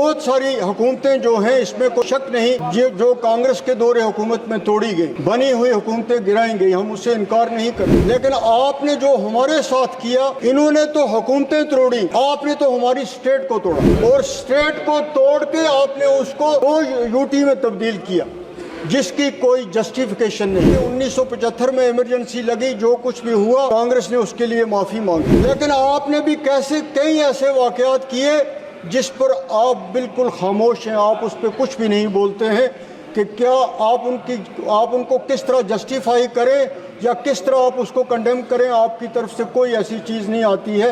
بہت ساری حکومتیں جو ہیں اس میں کوئی شک نہیں، یہ جو کانگریس کے دور حکومت میں توڑی گئی، بنی ہوئی حکومتیں گرائیں گئی، ہم اس سے انکار نہیں کرتے، لیکن آپ نے جو ہمارے ساتھ کیا، انہوں نے تو حکومتیں توڑی، آپ نے تو ہماری اسٹیٹ کو توڑا، اور اسٹیٹ کو توڑ کے آپ نے اس کو یو ٹی میں تبدیل کیا، جس کی کوئی جسٹیفیکیشن نہیں۔ 1975 میں ایمرجنسی لگی، جو کچھ بھی ہوا کانگریس نے اس کے لیے معافی مانگی، لیکن آپ نے بھی کئی ایسے واقعات کیے جس پر آپ بالکل خاموش ہیں، آپ اس پہ کچھ بھی نہیں بولتے ہیں کہ کیا آپ ان کو کس طرح جسٹیفائی کریں یا کس طرح آپ اس کو کنڈیم کریں۔ آپ کی طرف سے کوئی ایسی چیز نہیں آتی ہے،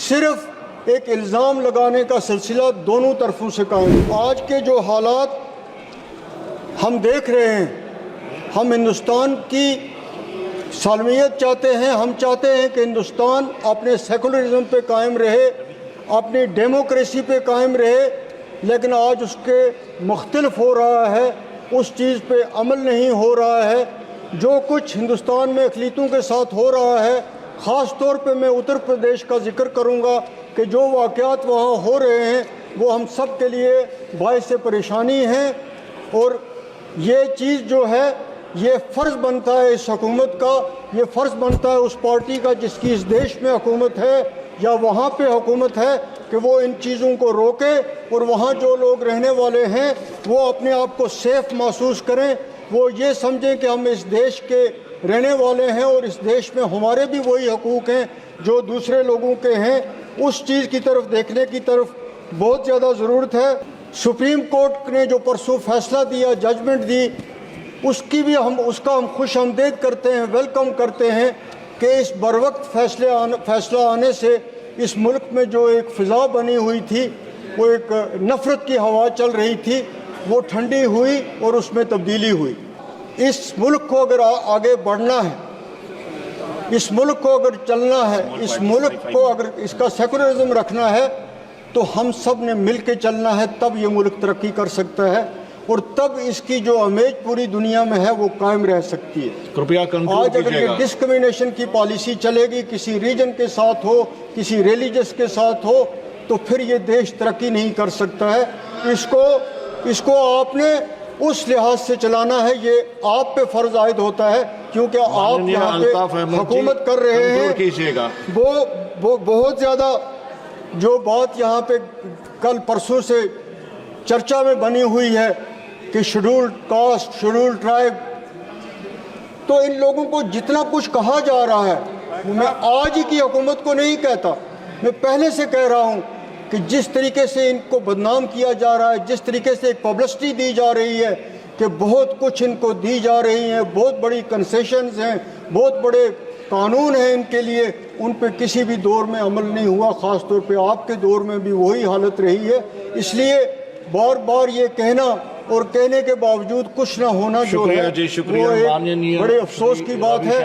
صرف ایک الزام لگانے کا سلسلہ دونوں طرفوں سے قائم۔ آج کے جو حالات ہم دیکھ رہے ہیں، ہم ہندوستان کی سالمیت چاہتے ہیں، ہم چاہتے ہیں کہ ہندوستان اپنے سیکولرزم پہ قائم رہے، اپنی ڈیموکریسی پہ قائم رہے، لیکن آج اس کے مختلف ہو رہا ہے، اس چیز پہ عمل نہیں ہو رہا ہے۔ جو کچھ ہندوستان میں اقلیتوں کے ساتھ ہو رہا ہے، خاص طور پہ میں اتر پردیش کا ذکر کروں گا کہ جو واقعات وہاں ہو رہے ہیں وہ ہم سب کے لیے باعث پریشانی ہیں، اور یہ چیز جو ہے یہ فرض بنتا ہے اس حکومت کا، یہ فرض بنتا ہے اس پارٹی کا جس کی اس دیش میں حکومت ہے یا وہاں پہ حکومت ہے کہ وہ ان چیزوں کو روکے، اور وہاں جو لوگ رہنے والے ہیں وہ اپنے آپ کو سیف محسوس کریں، وہ یہ سمجھیں کہ ہم اس دیش کے رہنے والے ہیں اور اس دیش میں ہمارے بھی وہی حقوق ہیں جو دوسرے لوگوں کے ہیں۔ اس چیز کی طرف دیکھنے کی طرف بہت زیادہ ضرورت ہے۔ سپریم کورٹ نے جو پرسوں فیصلہ دیا، ججمنٹ دی، اس کا ہم خوش آمدید کرتے ہیں، ویلکم کرتے ہیں کہ اس بروقت فیصلہ آنے سے اس ملک میں جو ایک فضا بنی ہوئی تھی، وہ ایک نفرت کی ہوا چل رہی تھی، وہ ٹھنڈی ہوئی اور اس میں تبدیلی ہوئی۔ اس ملک کو اگر آگے بڑھنا ہے، اس ملک کو اگر چلنا ہے، اس ملک کو اگر اس کا سیکولرزم رکھنا ہے تو ہم سب نے مل کے چلنا ہے، تب یہ ملک ترقی کر سکتا ہے اور تب اس کی جو امیج پوری دنیا میں ہے وہ قائم رہ سکتی ہے۔ آج اگر یہ ڈسکریمنیشن کی پالیسی چلے گی، کسی ریجن کے ساتھ ہو، کسی ریلیجس کے ساتھ ہو، تو پھر یہ دیش ترقی نہیں کر سکتا ہے۔ اس کو آپ نے اس لحاظ سے چلانا ہے، یہ آپ پہ فرض عائد ہوتا ہے کیونکہ آپ یہاں پہ حکومت کر رہے ہیں۔ وہ بہت زیادہ جو بات یہاں پہ کل پرسوں سے چرچا میں بنی ہوئی ہے کہ شیڈولڈ کاسٹ، شیڈولڈ ٹرائب، تو ان لوگوں کو جتنا کچھ کہا جا رہا ہے، میں آج ہی کی حکومت کو نہیں کہتا، میں پہلے سے کہہ رہا ہوں کہ جس طریقے سے ان کو بدنام کیا جا رہا ہے، جس طریقے سے ایک پبلسٹی دی جا رہی ہے کہ بہت کچھ ان کو دی جا رہی ہیں، بہت بڑی کنسیشنز ہیں، بہت بڑے قانون ہیں ان کے لیے، ان پہ کسی بھی دور میں عمل نہیں ہوا، خاص طور پہ آپ کے دور میں بھی وہی حالت رہی ہے۔ اس لیے بار بار یہ کہنا اور کہنے کے باوجود کچھ نہ ہونا جو ہے وہ ایک بڑے افسوس کی بات ہے۔